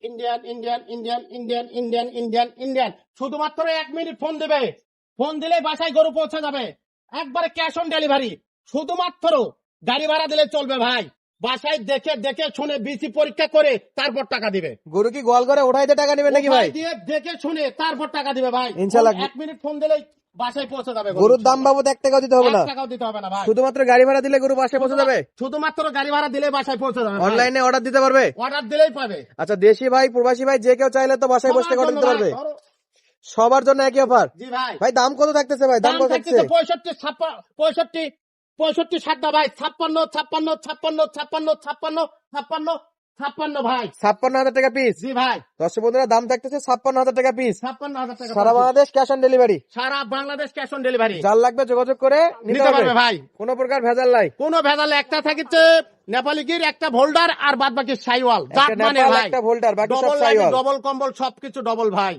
Indian Indian Indian Indian Indian Indian Indian শুধুমাত্র 1 minute phone দেবে, phone দিলে বাসায় গরু পৌঁছে যাবে, একবারে ক্যাশ অন ডেলিভারি। শুধুমাত্র গাড়ি ভাড়া দিলে চলবে ভাই, বাসায় দেখে দেখে শুনে বিসি পরীক্ষা করে তারপর টাকা দিবে। গরু কি গোয়াল করে উঠাইতে টাকা নেবেন নাকি ভাই? উপায় দিয়ে দেখে শুনে তারপর টাকা দিবে ভাই। ইনশাআল্লাহ। 1 মিনিট ফোন দিলেই বাসায় পৌঁছে যাবে। গরুর দাম বাবদ 1 টাকাও দিতে হবে না, 1 টাকাও দিতে হবে না ভাই, শুধুমাত্র গাড়ি ভাড়া দিলে গরু বাসায় পৌঁছে যাবে। শুধুমাত্র গাড়ি ভাড়া দিলে বাসায় পৌঁছে যাবে। অনলাইনে অর্ডার দিতে পারবে, অর্ডার দিলেই পাবে। আচ্ছা দেশি ভাই প্রবাসী ভাই যে কেউ চাইলে তো বাসায় বসে অর্ডার দিতে পারবে, সবার জন্য একই অফার। জি ভাই। ভাই দাম কত থাকতেছে ভাই? দাম কত থাকছে? 65 সাতটা ভাই, 56 ভাই, 56,000 টাকা পিস। জি ভাই। দর্শক বন্ধুরা দাম থাকতেছে 56,000 টাকা পিস, 56,000 টাকা সারা বাংলাদেশ ক্যাশ অন ডেলিভারি। সারা বাংলাদেশ ক্যাশ অন ডেলিভারি। যার লাগবে যোগাযোগ করে নিতে পারবে ভাই, কোনো প্রকার ভেজাল নাই। কোনো ভেজাল। একটা থাকিছে নেপালি গির, একটা ভোল্ডার, আর বাদ বাকি সাইওয়াল। জাত মানে ভাই একটা ভোল্টার, বাকি সব ডবল সাইওয়াল। ডবল কম্বল সবকিছু ডবল ভাই।